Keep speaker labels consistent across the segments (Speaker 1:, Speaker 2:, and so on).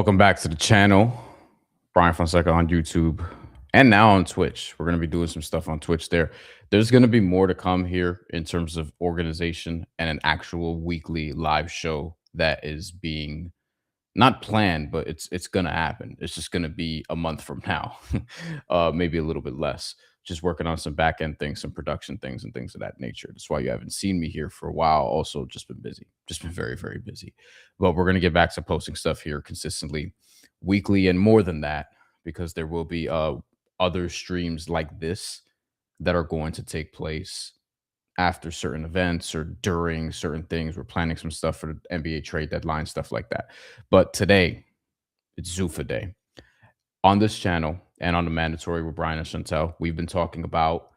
Speaker 1: Welcome back to the channel. Bryan Fonseca on YouTube and now on Twitch. We're going to be doing some stuff on Twitch there. There's going to be more to come here in terms of organization and an actual weekly live show that is being not planned, but it's going to happen. It's just going to be a month from now, maybe a little bit less. Just working on some back end things, some production things, and things of that nature. That's why you haven't seen me here for a while. Also, just been busy, just been very, very busy. But we're going to get back to posting stuff here consistently, weekly, and more than that, because there will be other streams like this that are going to take place after certain events or during certain things. We're planning some stuff for the NBA trade deadline, stuff like that. But today, it's Zuffa Day. On this channel and on the mandatory with Brian and Chantel, we've been talking about,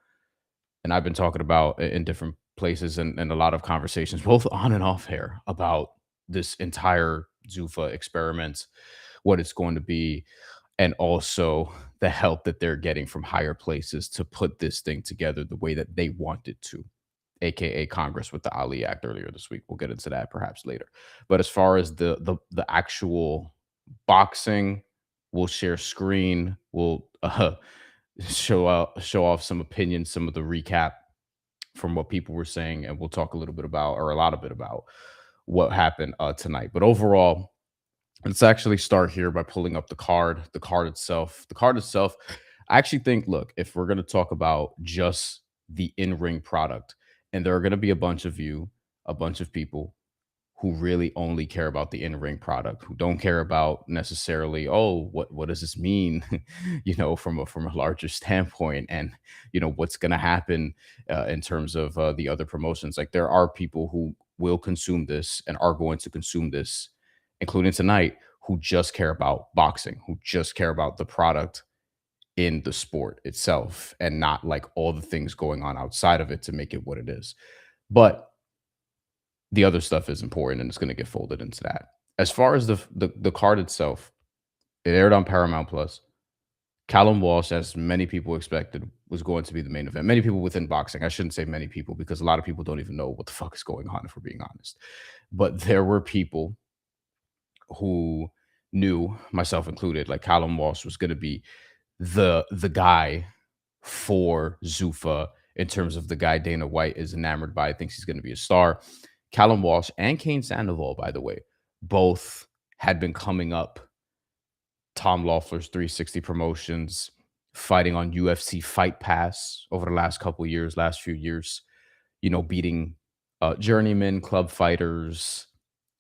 Speaker 1: and I've been talking about in different places and a lot of conversations, both on and off here, about this entire Zuffa experiment, what it's going to be, and also the help that they're getting from higher places to put this thing together the way that they want it to, aka Congress with the Ali Act earlier this week. We'll get into that perhaps later. But as far as the actual boxing, we'll share screen, we'll show off some opinions, some of the recap from what people were saying, and we'll talk a little bit about, or a lot of bit about, what happened tonight. But overall, let's actually start here by pulling up the card. The card itself. The card itself. I actually think, look, if we're going to talk about just the in-ring product, and there are going to be a bunch of you, a bunch of people who really only care about the in-ring product, who don't care about necessarily, oh, what does this mean, from a larger standpoint, and what's going to happen in terms of the other promotions. Like, there are people who will consume this and are going to consume this, including tonight, who just care about boxing, who just care about the product in the sport itself, and not like all the things going on outside of it to make it what it is. But the other stuff is important, and it's going to get folded into that. As far as the card itself, it aired on Paramount Plus. Callum Walsh, as many people expected, was going to be the main event. Many people within boxing. I shouldn't say many people, because a lot of people don't even know what the fuck is going on, if we're being honest. But there were people who knew, myself included, like Callum Walsh was going to be the guy for Zuffa, in terms of the guy Dana White is enamored by, thinks he's going to be a star. Callum Walsh and Cain Sandoval, by the way, both had been coming up Tom Loeffler's 360 promotions, fighting on UFC Fight Pass over the last couple years, last few years, beating journeyman club fighters.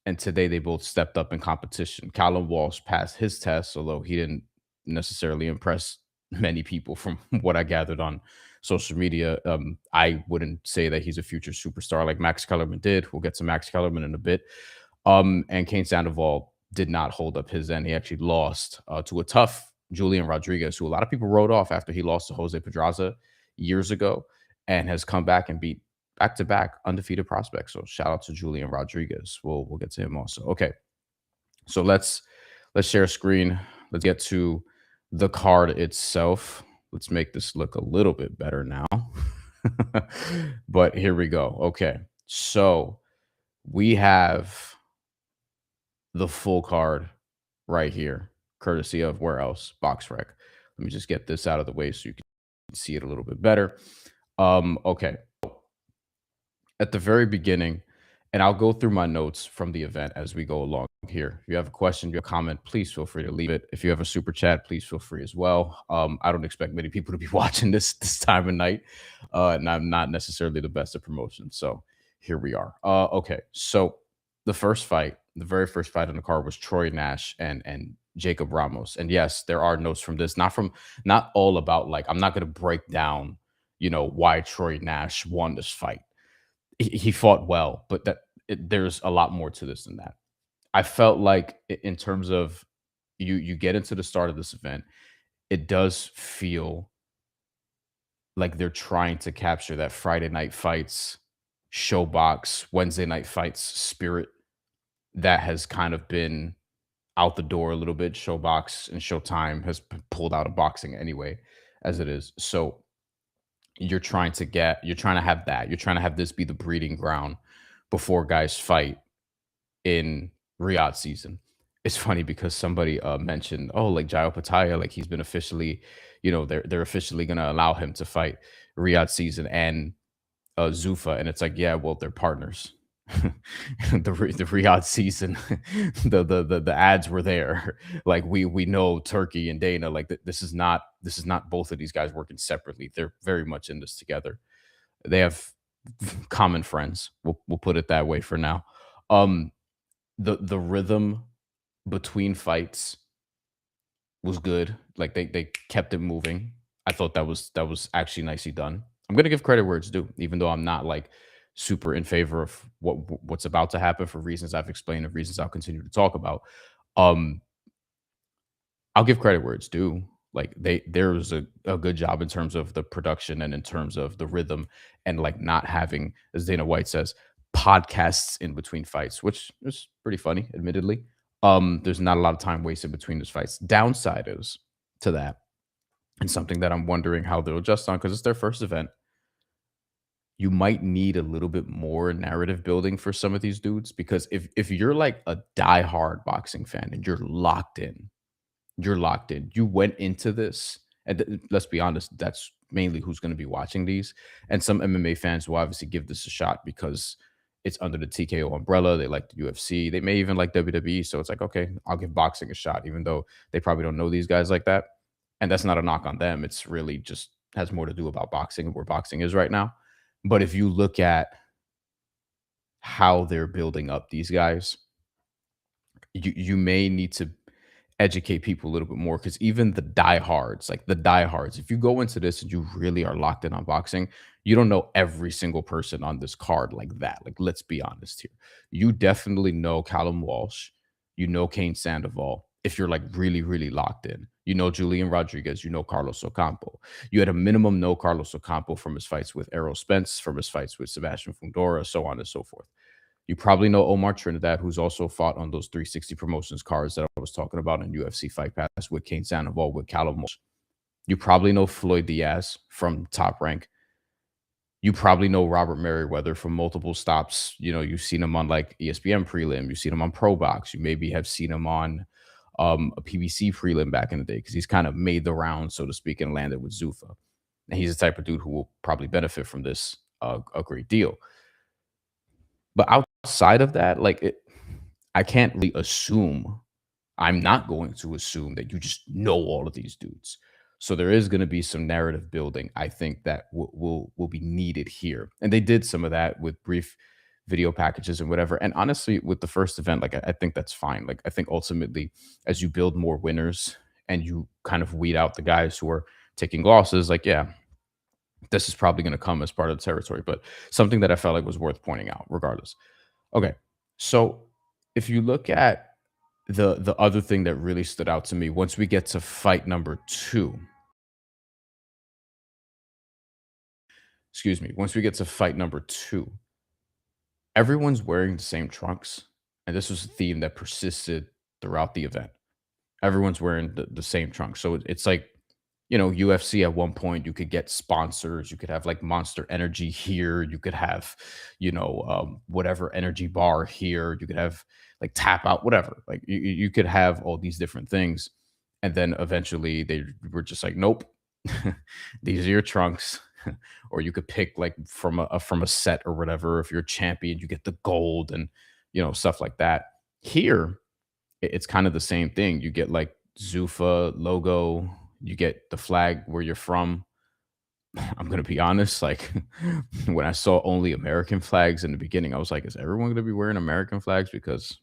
Speaker 1: And today they both stepped up in competition. Callum Walsh passed his test, although he didn't necessarily impress many people from what I gathered on social media. I wouldn't say that he's a future superstar like Max Kellerman did. We'll get to Max Kellerman in a bit. And Cain Sandoval did not hold up his end. He actually lost to a tough Julian Rodriguez, who a lot of people wrote off after he lost to Jose Pedraza years ago, and has come back and beat back-to-back undefeated prospects. So shout out to Julian Rodriguez. We'll get to him also. Okay, so let's share a screen. Let's get to the card itself. Let's make this look a little bit better now. But here we go. Okay, so we have the full card right here, courtesy of where else? BoxRec. Let me just get this out of the way so you can see it a little bit better. Okay. At the very beginning, and I'll go through my notes from the event as we go along here. If you have a question, you have a comment, please feel free to leave it. If you have a super chat, please feel free as well. I don't expect many people to be watching this time of night, and I'm not necessarily the best at promotion. So here we are. Okay, so the very first fight on the card was Troy Nash and Jacob Ramos. And yes, there are notes from this, not all about, like, I'm not going to break down, why Troy Nash won this fight. He fought well, but there's a lot more to this than that. I felt like, in terms of you get into the start of this event, it does feel like they're trying to capture that Friday night fights, showbox, Wednesday night fights spirit that has kind of been out the door a little bit. Showbox and Showtime has pulled out of boxing anyway, as it is. So you're trying to have that. You're trying to have this be the breeding ground before guys fight in Riyadh season. it's funny because somebody mentioned, oh, like Jairo Pataya, like he's been officially, you know, they're officially gonna allow him to fight Riyadh season and Zuffa, and it's like, yeah, well, they're partners. The Riyadh season, the ads were there. Like we know Turkey and Dana. Like this is not both of these guys working separately. They're very much in this together. They have common friends. We'll put it that way for now. Um, the rhythm between fights was good. Like they kept it moving. I thought that was actually nicely done. I'm gonna give credit where it's due, even though I'm not like super in favor of what's about to happen for reasons I've explained and reasons I'll continue to talk about. Um, I'll give credit where it's due. Like there was a good job in terms of the production and in terms of the rhythm and like not having, as Dana White says, podcasts in between fights, which is pretty funny, admittedly. There's not a lot of time wasted between those fights. Downside is to that, and something that I'm wondering how they'll adjust on because it's their first event. You might need a little bit more narrative building for some of these dudes because if you're like a diehard boxing fan and you're locked in. You went into this, and let's be honest, that's mainly who's going to be watching these. And some MMA fans will obviously give this a shot because it's under the TKO umbrella. They like the UFC. They may even like WWE. So it's like, okay, I'll give boxing a shot, even though they probably don't know these guys like that. And that's not a knock on them. It's really just has more to do about boxing and where boxing is right now. But if you look at how they're building up these guys, you may need to educate people a little bit more because even the diehards, like the diehards, if you go into this and you really are locked in on boxing, you don't know every single person on this card like that. Like, let's be honest here. You definitely know Callum Walsh, you know Cain Sandoval. If you're like really, really locked in, you know Julian Rodriguez, you know Carlos Ocampo. You at a minimum know Carlos Ocampo from his fights with Errol Spence, from his fights with Sebastian Fundora, so on and so forth. You probably know Omar Trinidad, who's also fought on those 360 promotions cards that I was talking about in UFC Fight Pass with Cain Sandoval, with Callum Walsh. You probably know Floyd Diaz from Top Rank. You probably know Robert Merriweather from multiple stops. You know, you've seen him on like ESPN prelim. You've seen him on Pro Box. You maybe have seen him on a PBC prelim back in the day because he's kind of made the round, so to speak, and landed with Zuffa. And he's the type of dude who will probably benefit from this a great deal. But outside of that, like I can't really assume. I'm not going to assume that you just know all of these dudes. So there is going to be some narrative building. I think that will be needed here, and they did some of that with brief video packages and whatever. And honestly, with the first event, like I think that's fine. Like I think ultimately, as you build more winners and you kind of weed out the guys who are taking losses, like yeah, this is probably going to come as part of the territory. But something that I felt like was worth pointing out, regardless. Okay, so if you look at the other thing that really stood out to me once we get to fight number 2, excuse me, once we get to fight number 2, everyone's wearing the same trunks, and this was a theme that persisted throughout the event. Everyone's wearing the same trunks, so it's like, you know, UFC at one point, you could get sponsors, you could have, like, Monster Energy here, you could have, you know, whatever energy bar here, you could have, like, Tap Out, whatever, like, you could have all these different things, and then eventually they were just like, "Nope, these are your trunks," or you could pick, like, from a set or whatever. If you're a champion, you get the gold and, you know, stuff like that. Here, it's kind of the same thing. You get like Zuffa logo, you get the flag where you're from. I'm gonna be honest, like when I saw only American flags in the beginning, I was like, is everyone gonna be wearing American flags? Because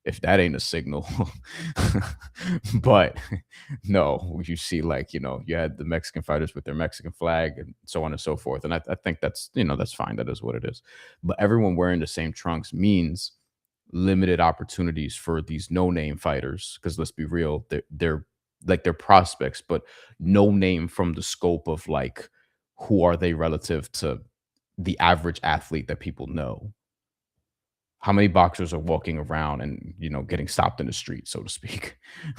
Speaker 1: if that ain't a signal. But no, you see, like, you know, you had the Mexican fighters with their Mexican flag and so on and so forth. And I think that's, you know, that's fine. That is what it is. But everyone wearing the same trunks means limited opportunities for these no-name fighters. Because let's be real, they're like they're prospects, but no name from the scope of like who are they relative to the average athlete that people know. How many boxers are walking around and, you know, getting stopped in the street, so to speak?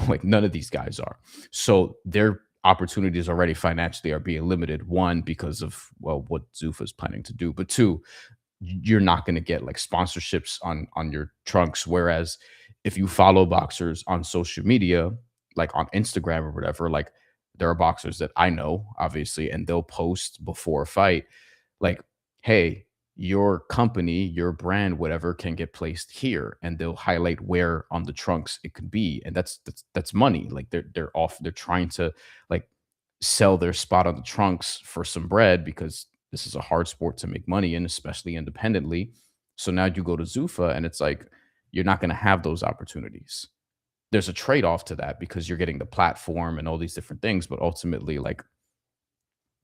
Speaker 1: Like none of these guys are. So their opportunities already financially are being limited. One, because of well, what Zuffa is planning to do, but two, you're not going to get like sponsorships on your trunks. Whereas if you follow boxers on social media, like on Instagram or whatever, like there are boxers that I know, obviously, and they'll post before a fight, like, hey, your company, your brand, whatever, can get placed here, and they'll highlight where on the trunks it could be, and that's money. Like they're trying to like sell their spot on the trunks for some bread because this is a hard sport to make money in, especially independently. So now you go to Zuffa, and it's like you're not going to have those opportunities. There's a trade-off to that because you're getting the platform and all these different things, but ultimately, like,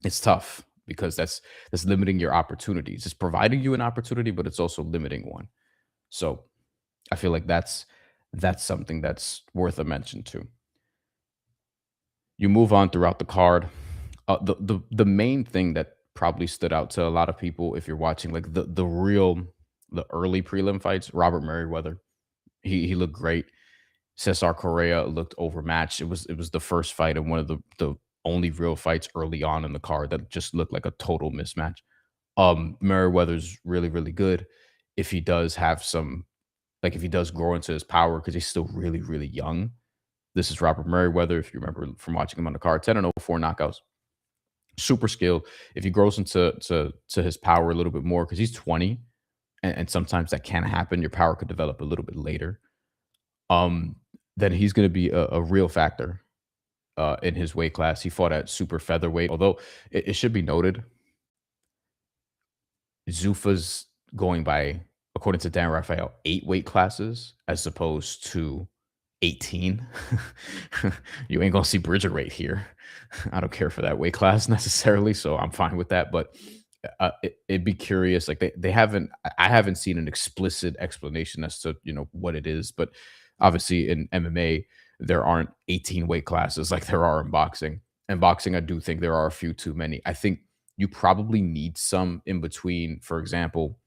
Speaker 1: it's tough because that's limiting your opportunities. It's providing you an opportunity, but it's also limiting one. So I feel like that's something that's worth a mention too. You move on throughout the card. The main thing that probably stood out to a lot of people, if you're watching like the early prelim fights, Robert Merriweather, he looked great. Cesar Correa looked overmatched. It was the first fight and one of the only real fights early on in the card that just looked like a total mismatch. Merriweather's really, really good. If he does have some, like if he does grow into his power, because he's still really, really young. This is Robert Merriweather. If you remember from watching him on the card, 10-0, 4 knockouts, super skilled. If he grows into his power a little bit more, because he's 20, and sometimes that can happen. Your power could develop a little bit later. Um, then he's going to be a real factor in his weight class. He fought at super featherweight, although it should be noted, Zuffa's going by, according to Dan Rafael, 8 weight classes as opposed to 18. You ain't gonna see Bridger weight here. I don't care for that weight class necessarily, so I'm fine with that. But it'd be curious. Like they haven't, I haven't seen an explicit explanation as to what it is. But obviously in MMA there aren't 18 weight classes like there are in boxing. And boxing, I do think there are a few too many. I think you probably need some in between. For example,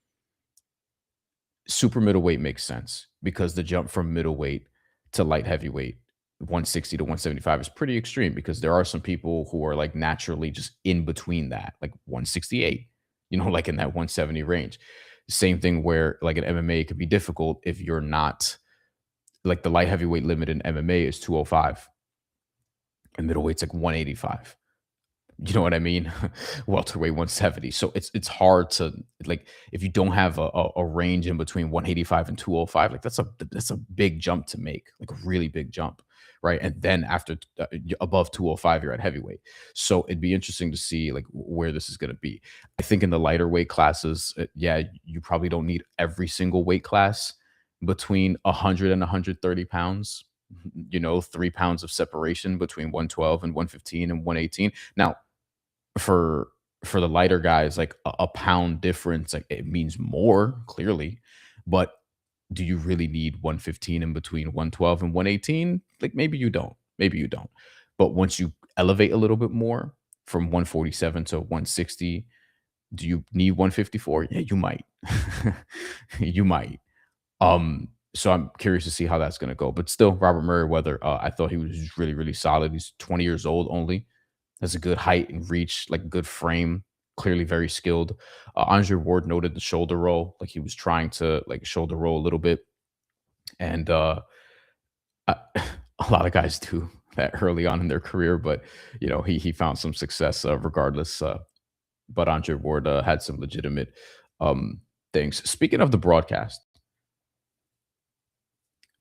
Speaker 1: super middleweight makes sense because the jump from middleweight to light heavyweight, 160 to 175, is pretty extreme because there are some people who are like naturally just in between that, like 168, like in that 170 range. Same thing where like in MMA, it could be difficult if you're not, like, the light heavyweight limit in MMA is 205 and middleweight's like 185. You know what I mean? Welterweight 170. So it's hard to, like, if you don't have a range in between 185 and 205, like that's a big jump to make, like a really big jump, right? And then after above 205, you're at heavyweight. So it'd be interesting to see like where this is going to be. I think in the lighter weight classes, yeah, you probably don't need every single weight class between 100 and 130 pounds. 3 pounds of separation between 112 and 115 and 118. Now, for the lighter guys, like a pound difference, like it means more clearly, but do you really need 115 in between 112 and 118? Like maybe you don't, but once you elevate a little bit more from 147 to 160, do you need 154? Yeah, you might. You might. So I'm curious to see how that's going to go, but still, Robert Merriweather, I thought he was really, really solid. He's 20 years old only, has a good height and reach, like good frame, clearly very skilled. Andre Ward noted the shoulder roll, like he was trying to like shoulder roll a little bit, and I, a lot of guys do that early on in their career, but he found some success regardless. But Andre Ward had some legitimate um, things. Speaking of the broadcast,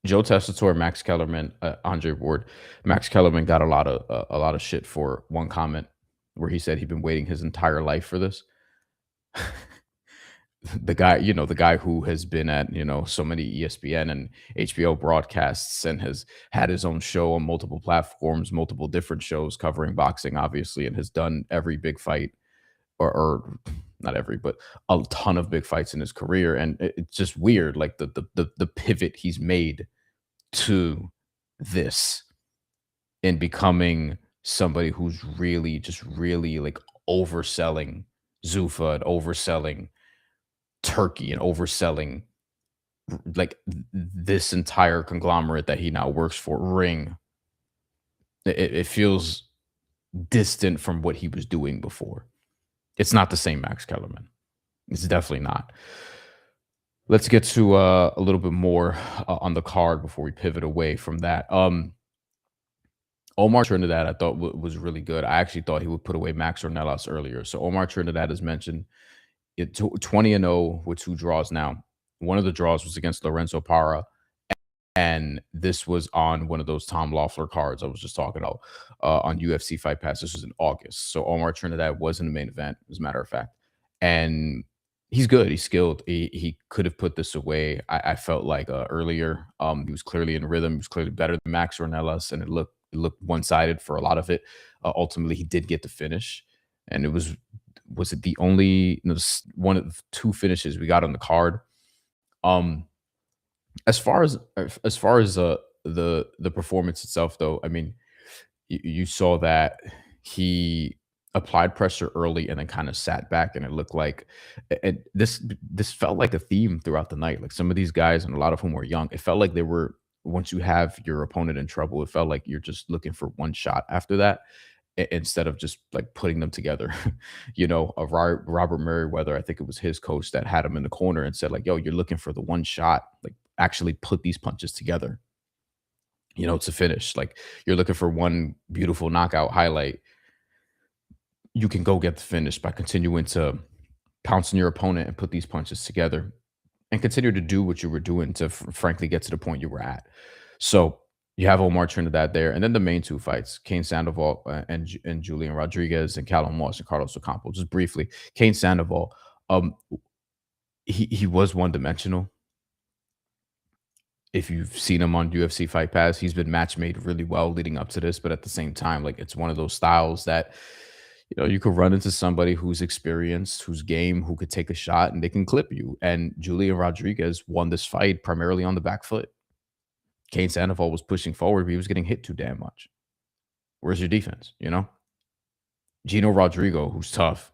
Speaker 1: Joe Tessitore, Max Kellerman, Andre Ward. Max Kellerman got a lot of shit for one comment where he said he'd been waiting his entire life for this. The guy who has been at so many ESPN and HBO broadcasts and has had his own show on multiple platforms, multiple different shows covering boxing, obviously, and has done every big fight, or not every, but a ton of big fights in his career. And it's just weird, like the pivot he's made to this and becoming somebody who's really just really like overselling Zuffa and overselling Turkey and overselling like this entire conglomerate that he now works for, Ring. It feels distant from what he was doing before. It's not the same Max Kellerman. It's definitely not. let's get to a little bit more on the card before we pivot away from that. Omar Trinidad, I thought was really good. I actually thought he would put away Max Ornelas earlier. So Omar Trinidad is mentioned. 20-0 with 2 draws now. One of the draws was against Lorenzo Parra, and this was on one of those Tom Loeffler cards I was just talking about on UFC Fight Pass. This was in August. So Omar Trinidad was in the main event, as a matter of fact. And he's good. He's skilled. He could have put this away. I felt like earlier, he was clearly in rhythm. He was clearly better than Max Ornelas, and it looked one sided for a lot of it. Ultimately, he did get the finish, and it was it the only one of the 2 finishes we got on the card. Um, as far as the performance itself, though, I mean, you saw that he applied pressure early and then kind of sat back, and it looked like this felt like a theme throughout the night. Like some of these guys, and a lot of whom were young, it felt like they were once you have your opponent in trouble, it felt like you're just looking for one shot after that instead of just like putting them together. Robert Merriweather, I think it was his coach that had him in the corner and said, like, yo, you're looking for the one shot, like actually put these punches together, to finish. Like you're looking for one beautiful knockout highlight. You can go get the finish by continuing to pounce on your opponent and put these punches together and continue to do what you were doing to frankly get to the point you were at. So you have Omar Trinidad there, and then the main 2 fights: Cain Sandoval and Julian Rodriguez, and Callum Walsh and Carlos Ocampo. Just briefly, Cain Sandoval, um, he was one dimensional. If you've seen him on UFC Fight Pass, he's been match made really well leading up to this, but at the same time, like it's one of those styles that you could run into somebody who's experienced, who's game, who could take a shot and they can clip you. And Julian Rodriguez won this fight primarily on the back foot. Cain Sandoval was pushing forward, but he was getting hit too damn much. Where's your defense? Gino Rodrigo, who's tough,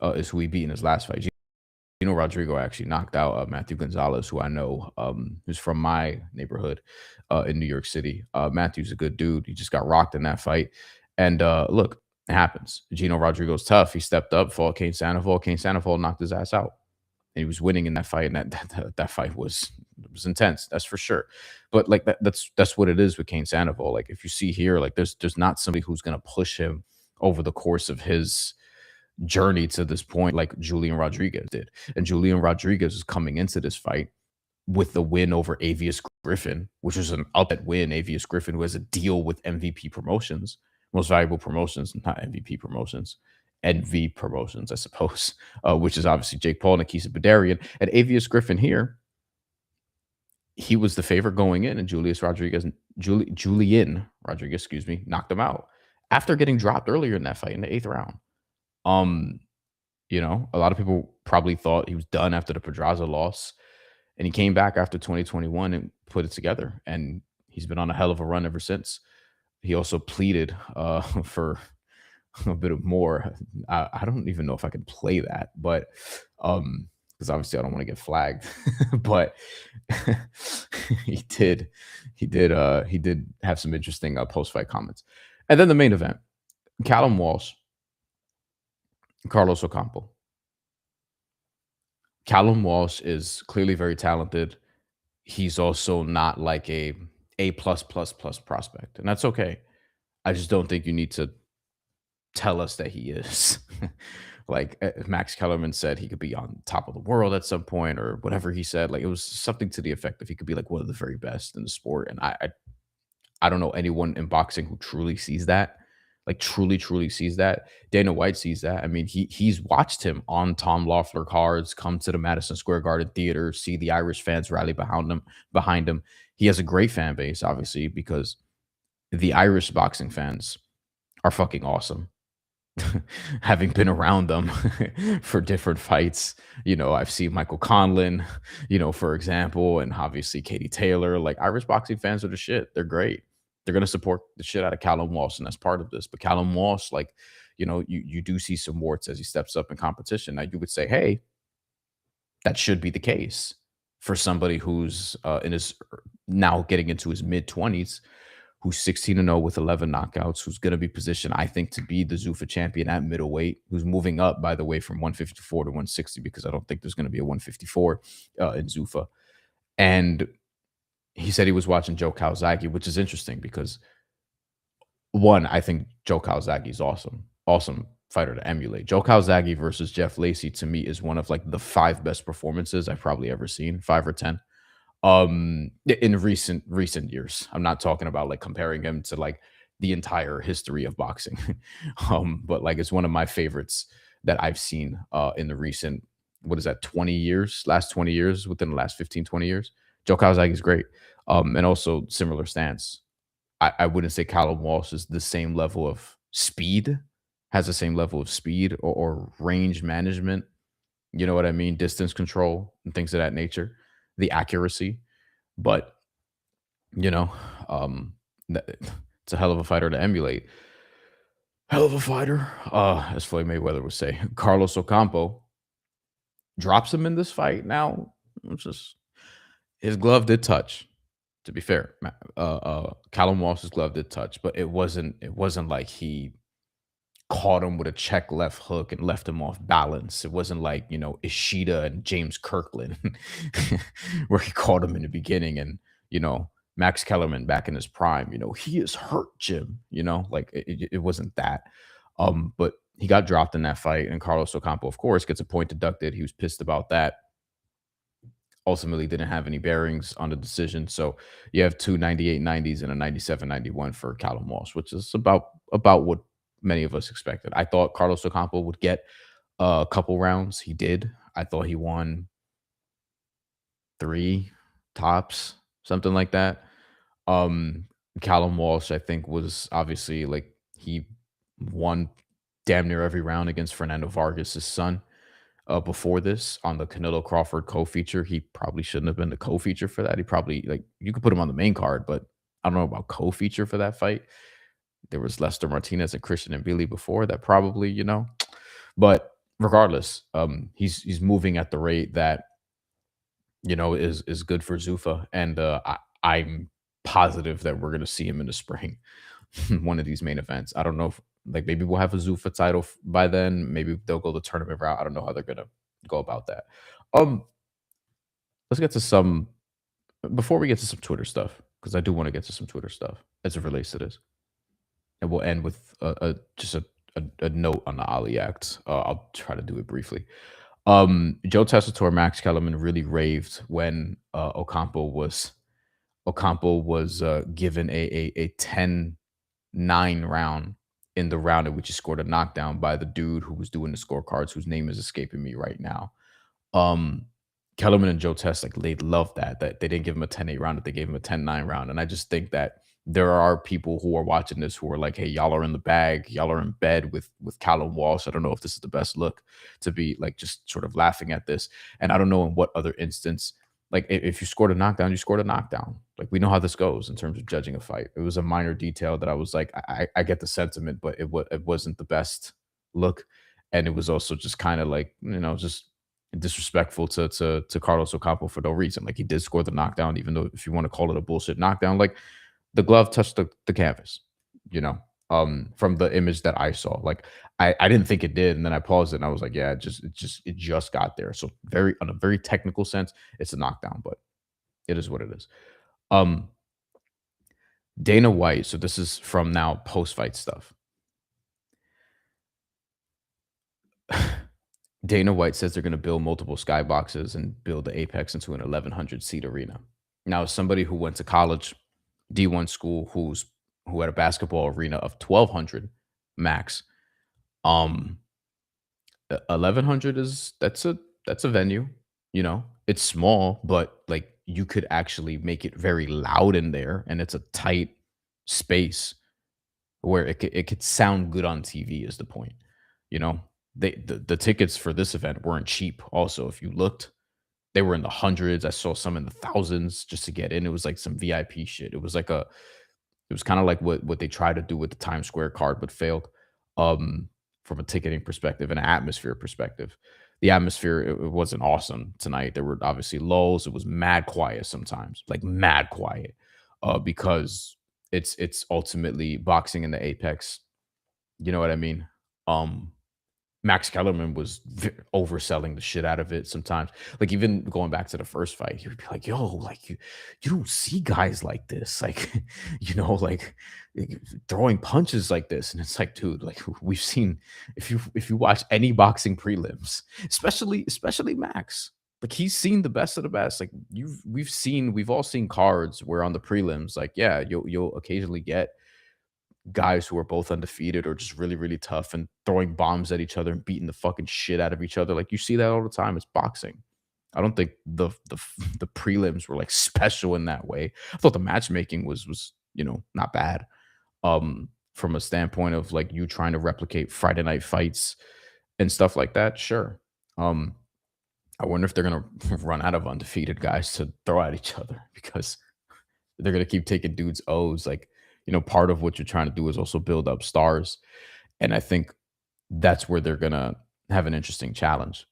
Speaker 1: is who he beat in his last fight. Gino Rodrigo actually knocked out Matthew Gonzalez, who I know, who's from my neighborhood in New York City. Matthew's a good dude. He just got rocked in that fight. And look, it happens. Gino Rodrigo's tough. He stepped up, fought Cain Sandoval. Cain Sandoval knocked his ass out. And he was winning in that fight, and that fight was intense. That's for sure. But like that's what it is with Cain Sandoval. Like if you see here, like there's not somebody who's gonna push him over the course of his journey to this point, like Julian Rodriguez did. And Julian Rodriguez is coming into this fight with the win over Avius Griffin, which was an upset win. Avius Griffin, who has a deal with MVP Promotions, Most Valuable Promotions, not MVP Promotions, NV Promotions, I suppose, which is obviously Jake Paul and Akisa Badarian. And Avius Griffin here, he was the favorite going in, and Julian Rodriguez, excuse me, knocked him out after getting dropped earlier in that fight in the 8th round. Um, a lot of people probably thought he was done after the Pedraza loss, and he came back after 2021 and put it together, and he's been on a hell of a run ever since. He also pleaded for a bit of more. I don't even know if I can play that, but because obviously I don't want to get flagged. But he did have some interesting post fight comments. And then the main event: Callum Walsh, Carlos Ocampo. Callum Walsh is clearly very talented. He's also not like A plus plus plus prospect, and that's okay. I just don't think you need to tell us that he is. Like Max Kellerman said, he could be on top of the world at some point, or whatever he said. Like it was something to the effect of he could be like one of the very best in the sport. And I don't know anyone in boxing who truly sees that, like truly sees that. Dana White sees that. I mean, he's watched him on Tom Loeffler cards, come to the Madison Square Garden Theater, see the Irish fans rally behind him. He has a great fan base, obviously, because the Irish boxing fans are fucking awesome. Having been around them for different fights, I've seen Michael Conlon, for example, and obviously Katie Taylor. Like Irish boxing fans are the shit. They're great. They're going to support the shit out of Callum Walsh, and that's part of this. But Callum Walsh, like, you do see some warts as he steps up in competition. Now you would say, hey, that should be the case for somebody who's in his now getting into his mid 20s, who's 16-0 with 11 knockouts, who's going to be positioned, I think, to be the Zuffa champion at middleweight, who's moving up, by the way, from 154 to 160, because I don't think there's going to be a 154 in Zuffa. And he said he was watching Joe Calzaghe, which is interesting because one, I think Joe Calzaghe is awesome, awesome fighter to emulate. Joe Calzaghe versus Jeff Lacey to me is one of like the five best performances I've probably ever seen, 5 or 10. In recent years. I'm not talking about like comparing him to like the entire history of boxing. But like it's one of my favorites that I've seen in the recent, what is that, 20 years, last 20 years, within the last 15, 20 years. Joe Calzaghe is great. And also similar stance. I wouldn't say Callum Walsh is the same level of speed, has the same level of speed or range management. You know what I mean? Distance control and things of that nature, the accuracy. But, you know, um, it's a hell of a fighter to emulate. Hell of a fighter, as Floyd Mayweather would say. Carlos Ocampo drops him in this fight now. It's just his glove did touch. To be fair, Callum Walsh's glove did touch, but it wasn't like he caught him with a check left hook and left him off balance. It wasn't like, Ishida and James Kirkland, where he caught him in the beginning. And, Max Kellerman back in his prime, he is hurt, Jim, like it wasn't that. But he got dropped in that fight. And Carlos Ocampo, of course, gets a point deducted. He was pissed about that. Ultimately didn't have any bearings on the decision. So you have two 98-90s and a 97-91 for Callum Walsh, which is about what many of us expected. I thought Carlos Ocampo would get a couple rounds. He did. I thought he won three tops, something like that. Um, Callum Walsh, I think, was obviously like he won damn near every round against Fernando Vargas' son before this on the Canelo Crawford co-feature. He probably shouldn't have been the co-feature for that. He probably like you could put him on the main card, but I don't know about co-feature for that fight. There was Lester Martinez and Christian and Billy before that probably, But regardless, he's moving at the rate that is good for Zuffa, and I'm positive that we're gonna see him in the spring, one of these main events. I don't know if like maybe we'll have a Zuffa title by then. Maybe they'll go the tournament route. I don't know how they're gonna go about that. Um, let's get to some before we get to some Twitter stuff because I do want to get to some Twitter stuff as it relates to this, and we'll end with just a note on the Ali Act. I'll try to do it briefly. Joe Tessitore, Max Kellerman really raved when Ocampo was given a 10-9 round in the round in which he scored a knockdown by the dude who was doing the scorecards, whose name is escaping me right now. Um, Kellerman and Joe Test, like they loved that they didn't give him a 10-8 round, that they gave him a 10-9 round. And I just think that there are people who are watching this who are like, hey, y'all are in the bag, y'all are in bed with Callum Walsh. I don't know if this is the best look to be like just sort of laughing at this. And I don't know in what other instance, like if you scored a knockdown, you scored a knockdown. Like we know how this goes in terms of judging a fight. It was a minor detail that I was like, I get the sentiment, but it wasn't the best look. And it was also just kind of like, just disrespectful to Carlos Ocampo for no reason. Like he did score the knockdown, even though if you want to call it a bullshit knockdown, like the glove touched the canvas, from the image that I saw. Like I didn't think it did, and then I paused it and I was like, yeah, it just got there. So very on a very technical sense, it's a knockdown, but it is what it is. Um Dana White, so this is from now post-fight stuff. Dana White says they're going to build multiple skyboxes and build the Apex into an 1,100 seat arena. Now, as somebody who went to college, D1 school, who had a basketball arena of 1,200 max, 1,100 is that's a venue. It's small, but like you could actually make it very loud in there, and it's a tight space where it could sound good on TV. Is the point? You know, the tickets for this event weren't cheap. Also, if you looked, they were in the hundreds. I saw some in the thousands just to get in. It was like some VIP shit. It was kind of like what they tried to do with the Times Square card, but failed. From a ticketing perspective and an atmosphere perspective. The atmosphere it wasn't awesome tonight. There were obviously lulls. It was mad quiet sometimes, like mad quiet, because it's ultimately boxing in the apex. You know what I mean? Um, Max Kellerman was overselling the shit out of it sometimes. Like even going back to the first fight, he would be like, "Yo, like you don't see guys like this, like throwing punches like this." And it's like, dude, like we've seen if you watch any boxing prelims, especially Max, like he's seen the best of the best. Like we've all seen cards where on the prelims, like yeah, you'll occasionally get guys who are both undefeated or just really, really tough and throwing bombs at each other and beating the fucking shit out of each other. Like you see that all the time. It's boxing. I don't think the prelims were like special in that way. I thought the matchmaking was not bad. From a standpoint of like you trying to replicate Friday night fights and stuff like that. Sure. Um, I wonder if they're gonna run out of undefeated guys to throw at each other because they're gonna keep taking dudes O's. Like, part of what you're trying to do is also build up stars. And I think that's where they're gonna have an interesting challenge.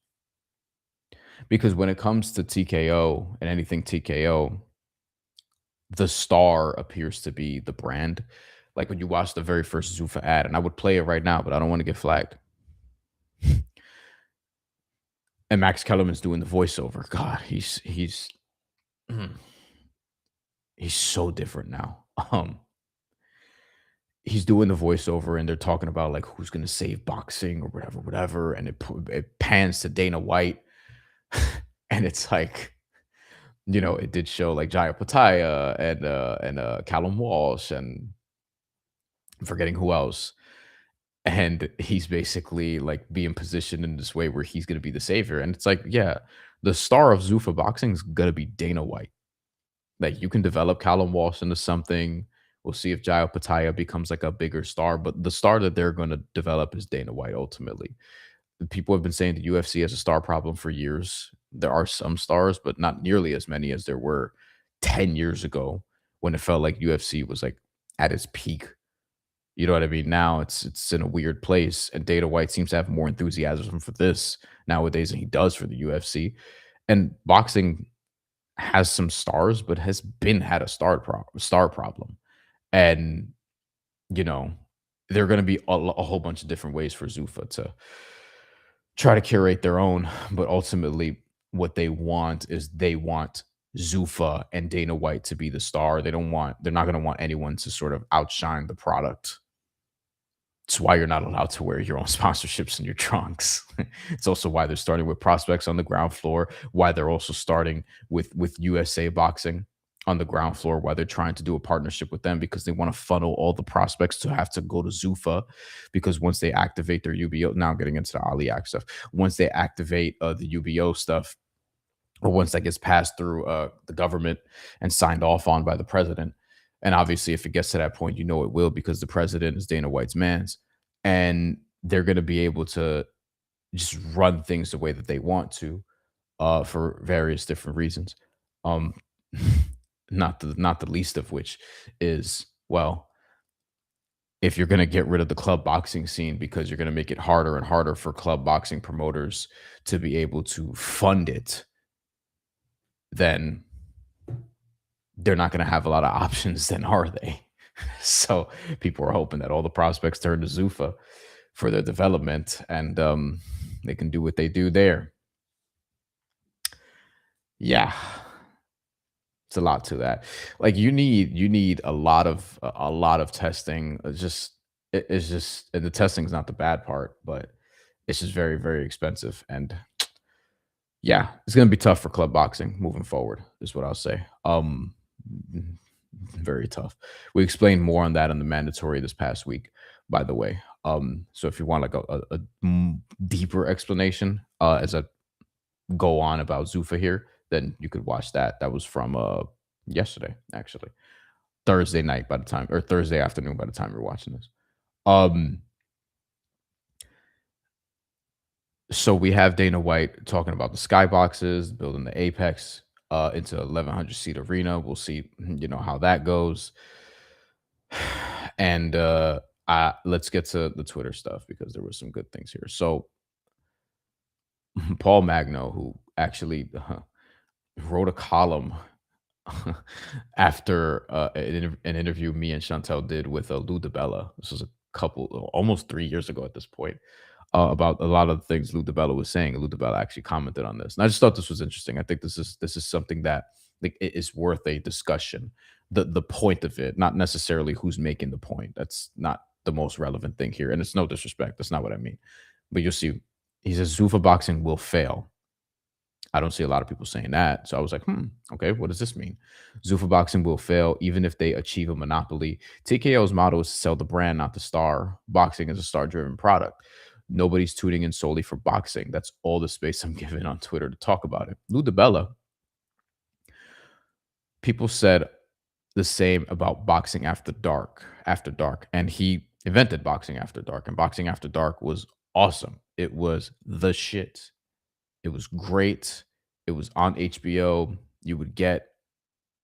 Speaker 1: Because when it comes to TKO and anything TKO, the star appears to be the brand. Like when you watch the very first Zuffa ad, and I would play it right now, but I don't want to get flagged. And Max Kellerman's doing the voiceover. God, mm, he's so different now. He's doing the voiceover and they're talking about like who's going to save boxing or whatever, whatever. And it pans to Dana White. And it's like, it did show like Jaya Pataya and Callum Walsh and I'm forgetting who else. And he's basically like being positioned in this way where he's going to be the savior. And it's like, yeah, the star of Zuffa Boxing is going to be Dana White. Like you can develop Callum Walsh into something. We'll see if Jaya Pataya becomes like a bigger star, but the star that they're going to develop is Dana White ultimately. The people have been saying the UFC has a star problem for years. There are some stars, but not nearly as many as there were 10 years ago when it felt like UFC was like at its peak. You know what I mean? Now it's in a weird place, and Dana White seems to have more enthusiasm for this nowadays than he does for the UFC. And boxing has some stars, but has been had a star problem. And, you know, there are gonna be a whole bunch of different ways for Zuffa to try to curate their own, but ultimately what they want is they want Zuffa and Dana White to be the star. They're not gonna want anyone to sort of outshine the product. It's why you're not allowed to wear your own sponsorships in your trunks. It's also why they're starting with prospects on the ground floor, why they're also starting with USA Boxing on the ground floor, why they're trying to do a partnership with them because they want to funnel all the prospects to have to go to Zuffa because once they activate their UBO, now I'm getting into the Ali Act stuff. Once they activate the UBO stuff, or once that gets passed through the government and signed off on by the president. And obviously, if it gets to that point, it will because the president is Dana White's man's, and they're going to be able to just run things the way that they want to for various different reasons. Um, not the least of which is well, if you're going to get rid of the club boxing scene because you're going to make it harder and harder for club boxing promoters to be able to fund it, then they're not going to have a lot of options then, are they? So people are hoping that all the prospects turn to Zuffa for their development and they can do what they do there. Yeah, it's a lot to that. Like you need a lot of testing. It's just and the testing's not the bad part, but it's just very, very expensive. And yeah, it's gonna be tough for club boxing moving forward, is what I'll say. Very tough. We explained more on that in the mandatory this past week, by the way. So if you want like a deeper explanation as I go on about Zuffa here, then you could watch that. That was from yesterday, actually. Thursday night by the time or Thursday afternoon by the time you're watching this. Um So we have Dana White talking about the skyboxes, building the Apex into 1,100 seat arena. We'll see, how that goes. And let's get to the Twitter stuff because there were some good things here. So Paul Magno, who actually wrote a column after an interview me and Chantel did with Lou DiBella. This was a almost 3 years ago at this point, about a lot of the things Lou DiBella was saying. Lou DiBella actually commented on this, and I just thought this was interesting. I think this is something that, like, it is worth a discussion. The point of it, not necessarily who's making the point. That's not the most relevant thing here, and it's no disrespect. That's not what I mean. But you'll see. He says Zuffa Boxing will fail. I don't see a lot of people saying that. So I was like, okay, what does this mean? Zuffa Boxing will fail even if they achieve a monopoly. TKO's motto is to sell the brand, not the star. Boxing is a star driven product. Nobody's tuning in solely for boxing. That's all the space I'm given on Twitter to talk about it. Lou DiBella, people said the same about boxing after dark. And he invented boxing after dark. And boxing after dark was awesome. It was the shit. It was great. It was on HBO. You would get,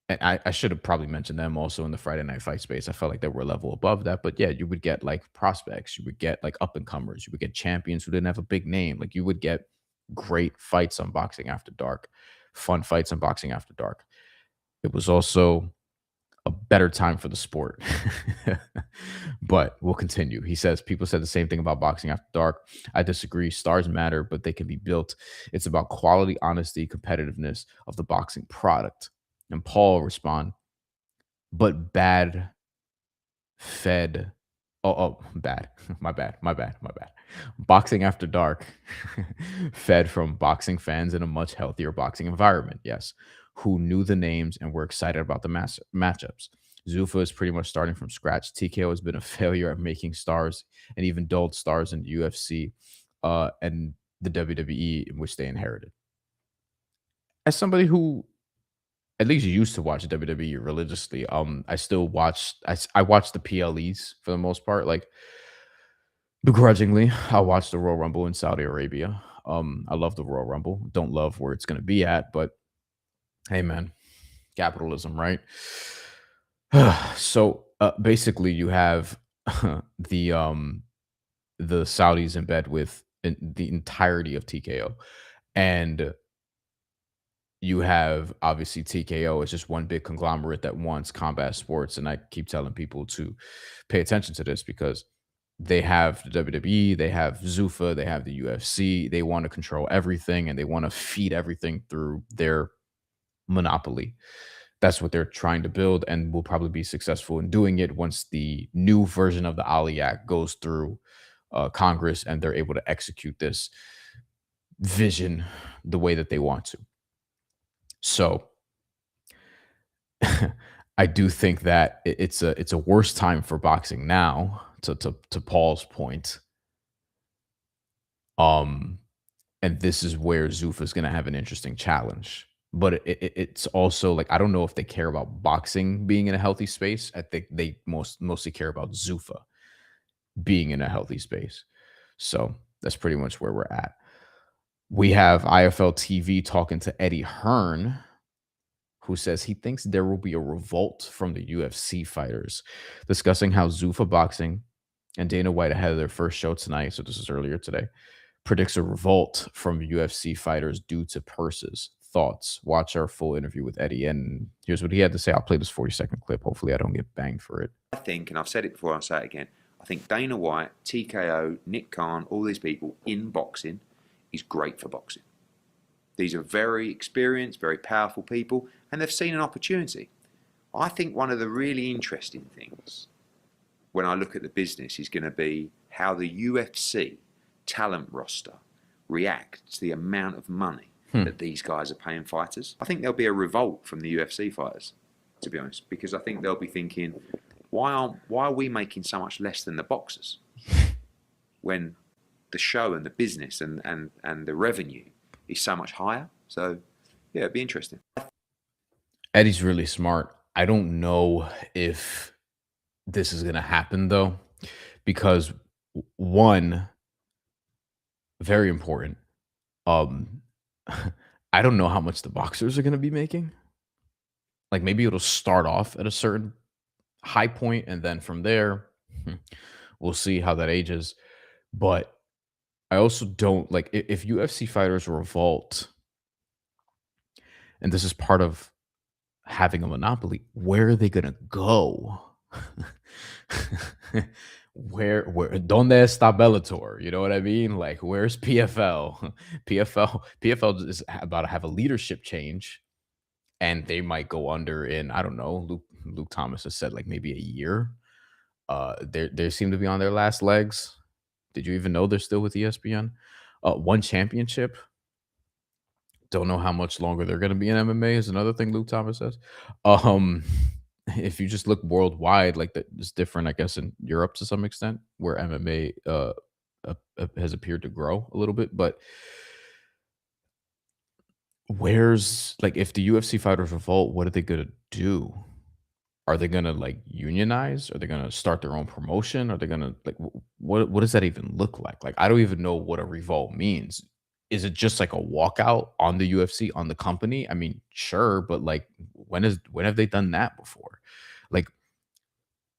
Speaker 1: and I should have probably mentioned them also in the Friday Night Fight space. I felt like they were a level above that. But yeah, you would get like prospects. You would get like up and comers. You would get champions who didn't have a big name. Like, you would get great fights on Boxing After Dark, fun fights on Boxing After Dark. It was also a better time for the sport. But we'll continue. He says people said the same thing about Boxing After Dark. I disagree. Stars matter, but they can be built. It's about quality, honesty, competitiveness of the boxing product. And Paul respond, but bad fed. Oh, bad. My bad. Boxing After Dark fed from boxing fans in a much healthier boxing environment. Yes, who knew the names and were excited about the matchups. Zuffa is pretty much starting from scratch. TKO has been a failure at making stars and even dulled stars in UFC and the WWE, in which they inherited. As somebody who at least used to watch WWE religiously, I still watch. I watch the PLEs for the most part. Like, begrudgingly, I watched the Royal Rumble in Saudi Arabia. I love the Royal Rumble. Don't love where it's going to be at, but hey, man, capitalism, right? So basically, you have the um, the Saudis in bed with the entirety of TKO, and you have obviously TKO is just one big conglomerate that wants combat sports. And I keep telling people to pay attention to this because they have the WWE, they have Zuffa, they have the UFC. They want to control everything and they want to feed everything through their monopoly. That's what they're trying to build and will probably be successful in doing it once the new version of the Ali Act goes through Congress and they're able to execute this vision the way that they want to. So I do think that it's a worse time for boxing now. To Paul's point, um, and this is where Zuffa is going to have an interesting challenge. But it's also like, I don't know if they care about boxing being in a healthy space. I think they mostly care about Zuffa being in a healthy space. So that's pretty much where we're at. We have IFL TV talking to Eddie Hearn, who says he thinks there will be a revolt from the UFC fighters, discussing how Zuffa Boxing and Dana White ahead of their first show tonight, so this is earlier today, predicts a revolt from UFC fighters due to purses. Thoughts? Watch our full interview with Eddie, and here's what he had to say. I'll play this 40-second clip. Hopefully I don't get banged for it.
Speaker 2: I think, and I've said it before, I'll say it again, I think Dana White, TKO, Nick Khan, all these people in boxing is great for boxing. These are very experienced, very powerful people, and they've seen an opportunity. I think one of the really interesting things when I look at the business is going to be how the UFC talent roster react to the amount of money that these guys are paying fighters. I think there'll be a revolt from the UFC fighters, to be honest, because I think they'll be thinking, why are we making so much less than the boxers when the show and the business and the revenue is so much higher? So yeah, it'd be interesting.
Speaker 1: Eddie's really smart. I don't know if this is going to happen though, because one, very important, I don't know how much the boxers are going to be making. Like, maybe it'll start off at a certain high point and then from there we'll see how that ages. But I also don't like, if UFC fighters revolt, and this is part of having a monopoly, where are they gonna go? Where donde está Bellator? You know what I mean? Like, where's PFL? PFL is about to have a leadership change, and they might go under in, I don't know. Luke Thomas has said like maybe a year. They seem to be on their last legs. Did you even know they're still with ESPN? One championship. Don't know how much longer they're going to be in MMA is another thing Luke Thomas says. Um, if you just look worldwide, like that, it's different, I guess, in Europe to some extent, where MMA has appeared to grow a little bit. But where's like if the UFC fighters revolt, what are they going to do? Are they gonna, like, unionize? Are they gonna start their own promotion? Are they gonna like, what does that even look like? Like, I don't even know what a revolt means. Is it just like a walkout on the UFC, on the company? I mean, sure, but, like, when have they done that before? Like,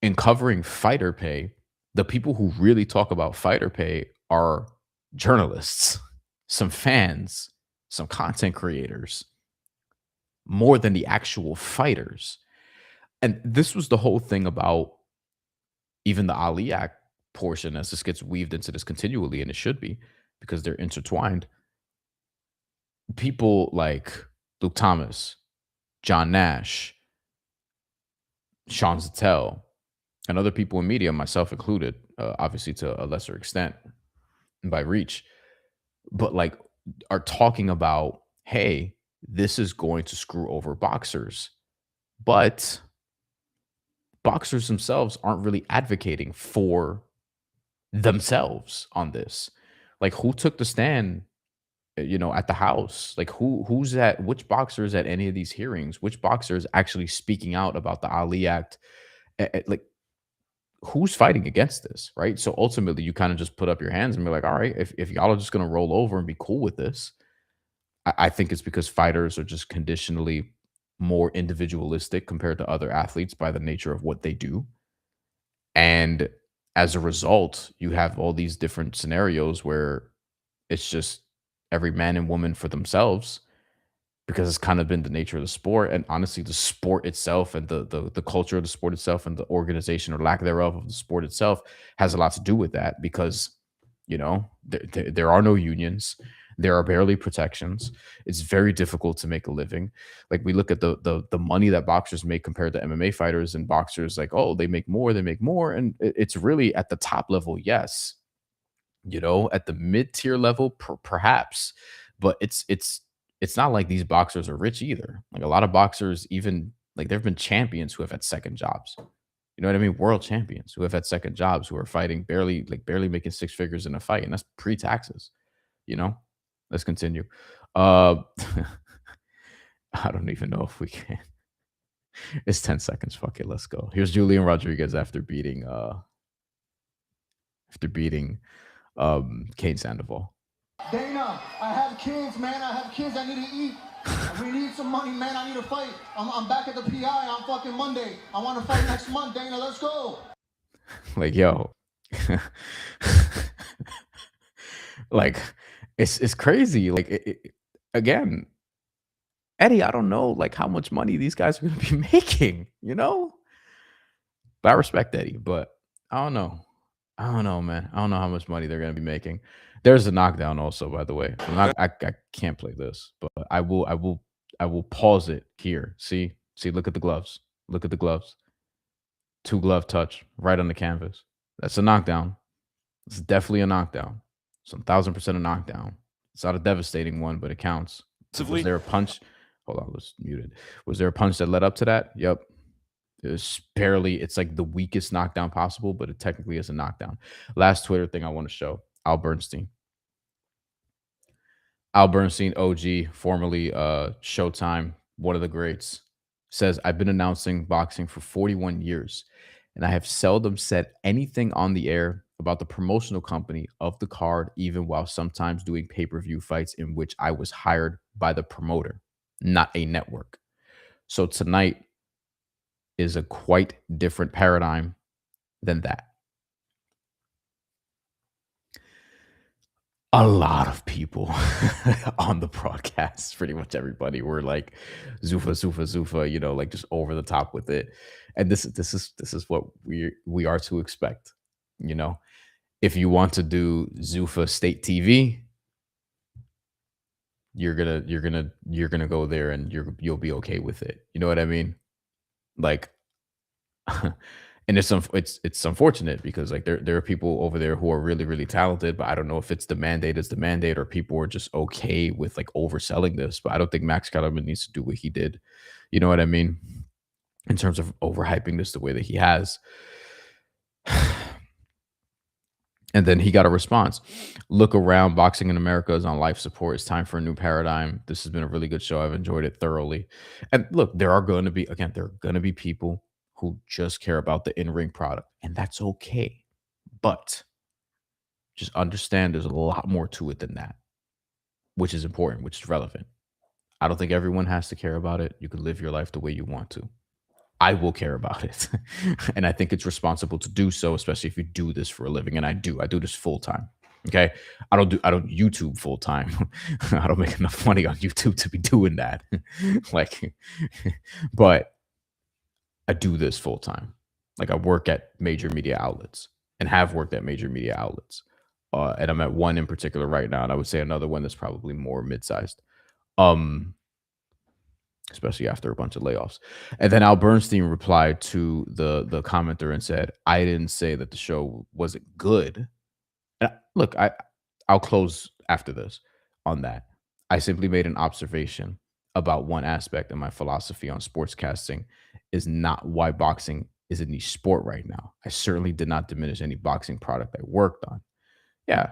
Speaker 1: in covering fighter pay, the people who really talk about fighter pay are journalists, some fans, some content creators, more than the actual fighters. And this was the whole thing about even the Ali Act portion, as this gets weaved into this continually, and it should be because they're intertwined. People like Luke Thomas, John Nash, Sean Zattel, and other people in media, myself included, obviously to a lesser extent by reach, but like are talking about, hey, this is going to screw over boxers. But boxers themselves aren't really advocating for themselves on this. Like, who took the stand, at the house? Like, who's at which boxers at any of these hearings? Which boxers actually speaking out about the Ali Act? Like, who's fighting against this, right? So ultimately, you kind of just put up your hands and be like, all right, if y'all are just gonna roll over and be cool with this, I think it's because fighters are just conditionally more individualistic compared to other athletes by the nature of what they do. And as a result, you have all these different scenarios where it's just every man and woman for themselves because it's kind of been the nature of the sport. And honestly, the sport itself and the culture of the sport itself and the organization or lack thereof of the sport itself has a lot to do with that because, there are no unions. There are barely protections. It's very difficult to make a living. Like we look at the money that boxers make compared to MMA fighters, and boxers like, oh, they make more, and it's really at the top level, yes, at the mid-tier level, perhaps, but it's not like these boxers are rich either. Like a lot of boxers, even like there have been champions who have had second jobs. You know what I mean? World champions who have had second jobs who are fighting barely making six figures in a fight, and that's pre-taxes. You know. Let's continue. Uh, I don't even know if we can. It's 10 seconds. Fuck it. Let's go. Here's Julian Rodriguez after beating Cain Sandoval.
Speaker 3: Dana, I have kids, man. I have kids. I need to eat. We need some money, man. I need to fight. I'm back at the PI on fucking Monday. I want to fight next month, Dana. Let's go.
Speaker 1: Like, yo. Like, it's crazy. Like, again, Eddie, I don't know, like, how much money these guys are gonna be making, But I respect Eddie, but I don't know. I don't know, man. I don't know how much money they're gonna be making. There's a knockdown also, by the way. I can't play this, but I will pause it here. See, look at the gloves. Look at the gloves. 2 glove touch right on the canvas. That's a knockdown. It's definitely a knockdown. It's 1,000% a knockdown. It's not a devastating one, but it counts. Was there a punch? Hold on, I was muted. Was there a punch that led up to that? Yep. It's like the weakest knockdown possible, but it technically is a knockdown. Last Twitter thing I want to show. Al Bernstein, OG, formerly Showtime, one of the greats, says, I've been announcing boxing for 41 years, and I have seldom said anything on the air about the promotional company of the card, even while sometimes doing pay-per-view fights in which I was hired by the promoter, not a network. So tonight is a quite different paradigm than that. a lot of people on the broadcast, pretty much everybody were like Zuffa, Zuffa, Zuffa, like just over the top with it. And this is what we are to expect. You know, if you want to do Zuffa State TV, you're gonna go there and you'll be okay with it. You know what I mean? Like, and it's unfortunate because like there are people over there who are really really talented, but I don't know if it's the mandate is the mandate or people are just okay with like overselling this. But I don't think Max Kellerman needs to do what he did. You know what I mean? In terms of overhyping this the way that he has. And then he got a response. Look around. Boxing in America is on life support. It's time for a new paradigm. This has been a really good show. I've enjoyed it thoroughly. And look, there are going to be, again, there are going to be people who just care about the in ring product, and that's okay. But just understand there's a lot more to it than that, which is important, which is relevant. I don't think everyone has to care about it. You can live your life the way you want to. I will care about it. And I think it's responsible to do so, especially if you do this for a living. And I do this full time. Okay. I don't YouTube full time. I don't make enough money on YouTube to be doing that. Like, but I do this full time. Like I work at major media outlets and have worked at major media outlets. And I'm at one in particular right now. And I would say another one that's probably more mid-sized. Especially after a bunch of layoffs. And then Al Bernstein replied to the commenter and said, I didn't say that the show wasn't good. And look, I'll close after this on that. I simply made an observation about one aspect, and my philosophy on sportscasting is not why boxing is a niche sport right now. I certainly did not diminish any boxing product I worked on. Yeah.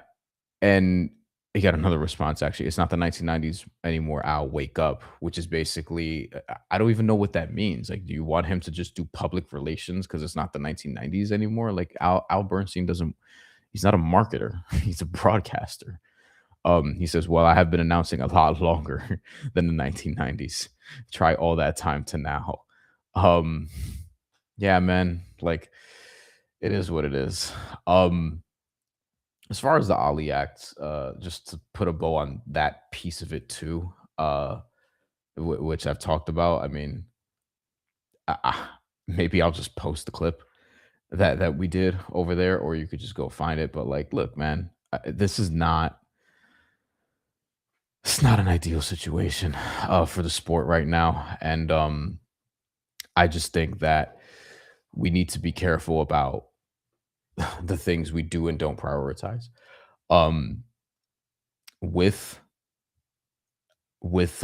Speaker 1: And he got another response, actually. It's not the 1990s anymore. Al, wake up, which is basically, I don't even know what that means. Like, do you want him to just do public relations because it's not the 1990s anymore? Like, Al Bernstein he's not a marketer, he's a broadcaster. He says, well, I have been announcing a lot longer than the 1990s. Try all that time to now. Yeah, man, like, it is what it is. As far as the Ali Act, just to put a bow on that piece of it too, which I've talked about. I mean, maybe I'll just post the clip that we did over there, or you could just go find it. But like, look, man, this is not. It's not an ideal situation for the sport right now, and I just think that we need to be careful about the things we do and don't prioritize. Um, with with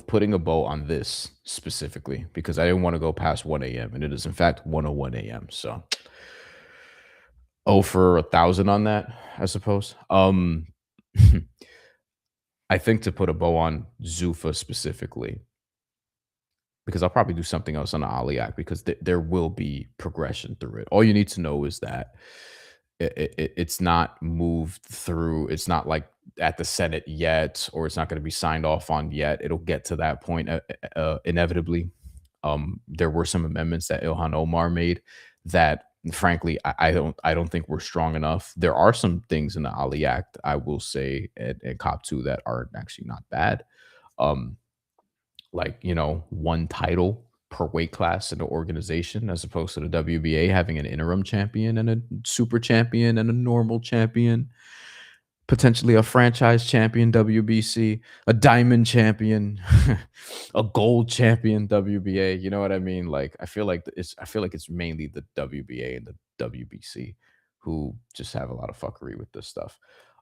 Speaker 1: putting a bow on this specifically because I didn't want to go past 1 a.m. and it is in fact 1:01 a.m. So for 1,000 on that, I suppose. I think to put a bow on Zuffa specifically, because I'll probably do something else on the Ali Act because there will be progression through it. All you need to know is that it's not moved through. It's not like at the Senate yet, or it's not going to be signed off on yet. It'll get to that point inevitably. There were some amendments that Ilhan Omar made that, frankly, I don't think we're strong enough. There are some things in the Ali Act, I will say, and Cop 2 that are actually not bad. Like, one title per weight class in the organization, as opposed to the WBA having an interim champion and a super champion and a normal champion, potentially a franchise champion WBC, a diamond champion, a gold champion WBA. You know what I mean? Like, I feel like it's mainly the WBA and the WBC who just have a lot of fuckery with this stuff.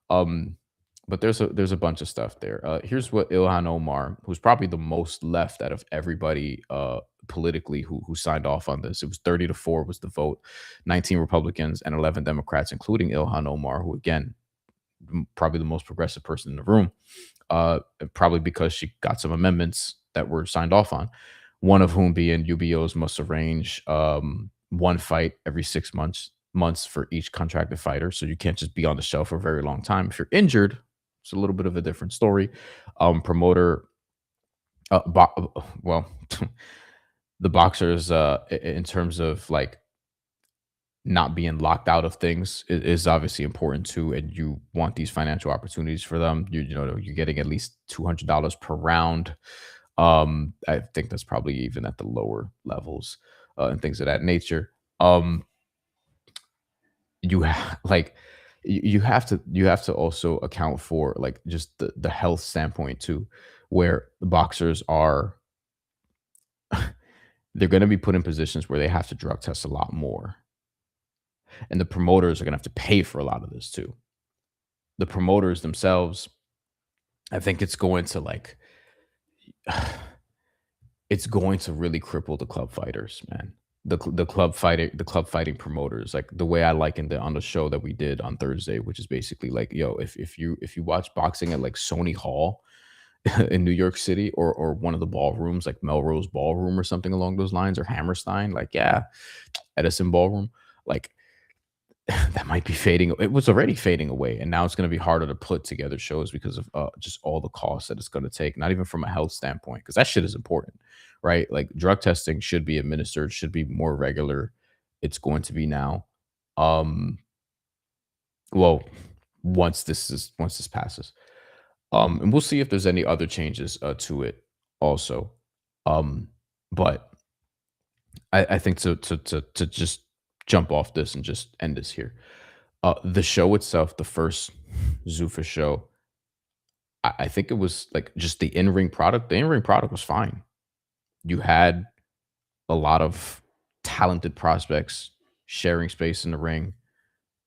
Speaker 1: But there's a bunch of stuff there. Here's what Ilhan Omar, who's probably the most left out of everybody politically who signed off on this. It was 30-4 was the vote, 19 Republicans and 11 Democrats, including Ilhan Omar, who again probably the most progressive person in the room. Probably because she got some amendments that were signed off on. One of whom being UBOs must arrange one fight every 6 months for each contracted fighter. So you can't just be on the shelf for a very long time. If you're injured, it's a little bit of a different story. Promoter, well, the boxers, in terms of like not being locked out of things is obviously important too, and you want these financial opportunities for them. You're getting at least $200 per round. I think that's probably even at the lower levels and things of that nature. You like you have to also account for like just the health standpoint too, where the boxers are they're going to be put in positions where they have to drug test a lot more, and the promoters are going to have to pay for a lot of this too. The promoters themselves, I think it's going to like it's going to really cripple the club fighters, man. The club fighting promoters, like the way I likened it on the show that we did on Thursday, which is basically like, yo, if you watch boxing at like Sony Hall in New York City, or one of the ballrooms like Melrose Ballroom or something along those lines, or Hammerstein, like yeah, Edison Ballroom, like that might be fading. It was already fading away, and now it's going to be harder to put together shows because of just all the costs that it's going to take. Not even from a health standpoint, because that shit is important, right? Like drug testing should be administered, should be more regular. It's going to be now. Um, well, once this passes, and we'll see if there's any other changes to it also. But I think to just jump off this and just end this here. The show itself, the first Zuffa show, I think it was like just the in-ring product. The in-ring product was fine. You had a lot of talented prospects sharing space in the ring.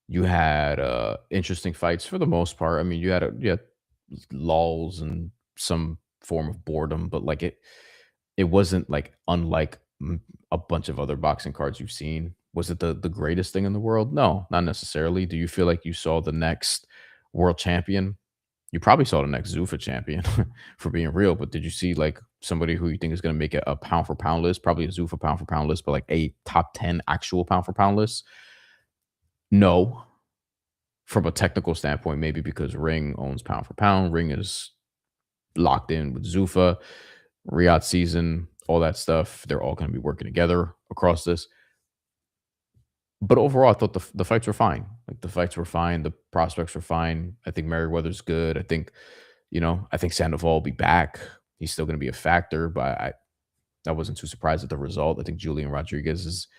Speaker 1: You had interesting fights for the most part. I mean, you had lulls and some form of boredom, but like it wasn't like unlike a bunch of other boxing cards you've seen. Was it the greatest thing in the world? No, not necessarily. Do you feel like you saw the next world champion? You probably saw the next Zuffa champion for being real, but did you see like somebody who you think is going to make a pound for pound list? Probably a Zuffa pound for pound list, but like a top 10 actual pound for pound list? No. From a technical standpoint, maybe because Ring owns pound for pound. Ring is locked in with Zuffa, Riyadh season, all that stuff. They're all going to be working together across this. But overall, I thought the fights were fine. Like the fights were fine. The prospects were fine. I think Merriweather's good. I think Sandoval will be back. He's still going to be a factor, but I wasn't too surprised at the result. I think Julian Rodriguez is,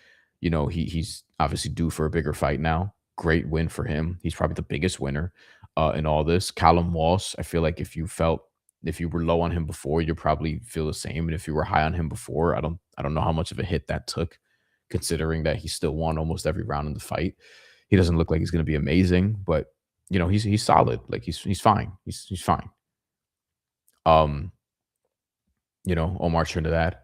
Speaker 1: he's obviously due for a bigger fight now. Great win for him. He's probably the biggest winner in all this. Callum Walsh, I feel like if you were low on him before, you probably feel the same. And if you were high on him before, I don't know how much of a hit that took, considering that he still won almost every round in the fight. He doesn't look like he's going to be amazing, but he's solid. Like he's fine. He's fine. Omar Trinidad,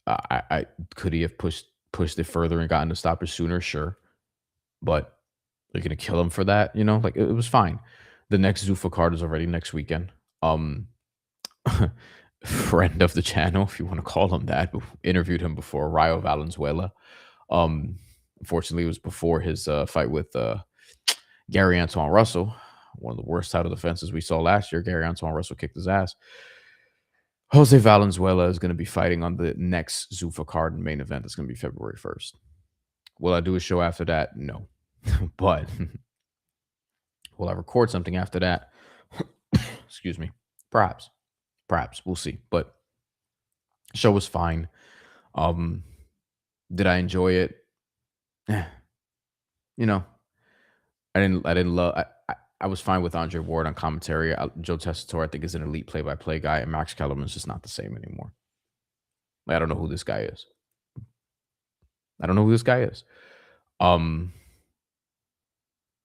Speaker 1: I could he have pushed it further and gotten the stoppage sooner? Sure, but they're gonna kill him for that. Like it was fine. The next Zuffa card is already next weekend. Friend of the channel, if you want to call him that, interviewed him before, Rayo Valenzuela. Unfortunately, it was before his fight with Gary Antoine Russell, one of the worst title defenses we saw last year. Gary Antoine Russell kicked his ass. Jose Valenzuela is going to be fighting on the next Zuffa card and main event. That's going to be February 1st. Will I do a show after that? No. But will I record something after that? Excuse me. Perhaps. We'll see. But the show was fine. Did I enjoy it? I didn't love. I was fine with Andre Ward on commentary. Joe Tessitore, I think, is an elite play-by-play guy, and Max Kellerman is just not the same anymore. I don't know who this guy is. And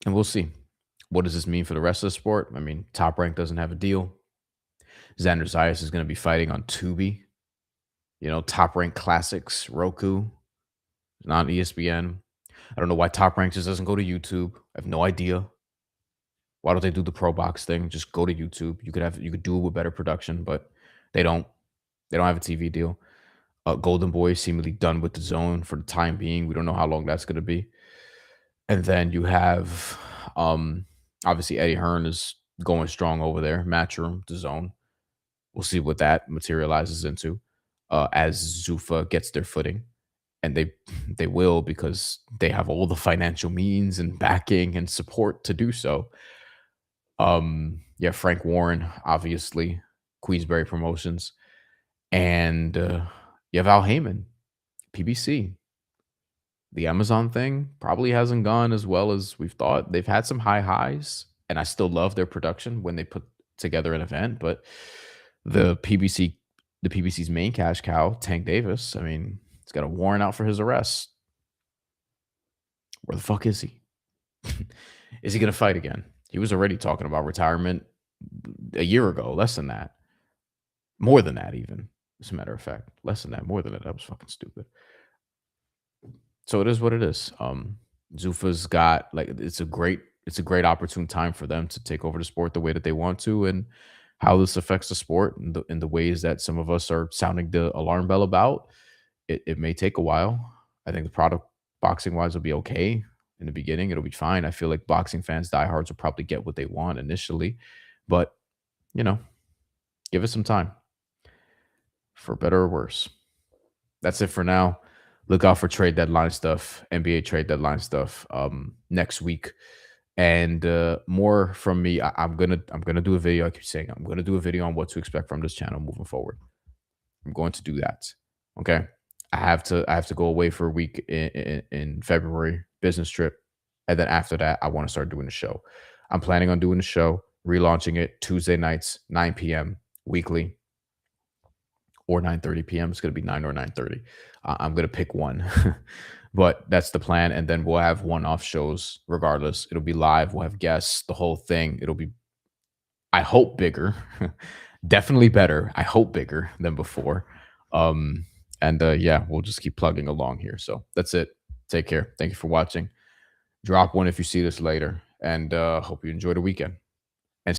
Speaker 1: we'll see. What does this mean for the rest of the sport? I mean, Top Rank doesn't have a deal. Xander Zayas is going to be fighting on Tubi. Top Rank Classics, Roku, not ESPN. I don't know why Top Rank just doesn't go to YouTube. I have no idea. Why don't they do the Pro Box thing? Just go to YouTube. You could do it with better production, but they don't. They don't have a TV deal. Golden Boy is seemingly done with the zone for the time being. We don't know how long that's going to be. And then you have, obviously, Eddie Hearn is going strong over there. Matchroom, the zone. We'll see what that materializes into as Zuffa gets their footing. and they will, because they have all the financial means and backing and support to do so. Yeah, Frank Warren, obviously, Queensberry Promotions, and you have Al Heyman, PBC. The Amazon thing probably hasn't gone as well as we've thought. They've had some high highs, and I still love their production when they put together an event. But the PBC, the PBC's main cash cow, Tank Davis, I mean, he's got a warrant out for his arrest. Where the fuck is he? Is he going to fight again? He was already talking about retirement a year ago, less than that. More than that, even. As a matter of fact, less than that, more than that. That was fucking stupid. So it is what it is. Zuffa's got, like, it's a great opportune time for them to take over the sport the way that they want to, and how this affects the sport in the ways that some of us are sounding the alarm bell about. It may take a while. I think the product, boxing wise, will be okay in the beginning. It'll be fine. I feel like boxing fans, diehards, will probably get what they want initially, but you know, give it some time, for better or worse. That's it for now. Look out for trade deadline stuff, NBA trade deadline stuff next week, and more from me. I'm gonna do a video. I keep saying I'm gonna do a video on what to expect from this channel moving forward. I'm going to do that. Okay. I have to go away for a week in February, business trip, and then after that, I want to start doing the show. I'm planning on doing the show, relaunching it Tuesday nights, 9 p.m. weekly, or 9:30 p.m. It's going to be 9 or 9:30. I'm going to pick one, but that's the plan. And then we'll have one-off shows regardless. It'll be live. We'll have guests, the whole thing. It'll be, I hope, bigger, definitely better. I hope bigger than before. And yeah, we'll just keep plugging along here. So that's it. Take care. Thank you for watching. Drop one if you see this later, and hope you enjoy the weekend.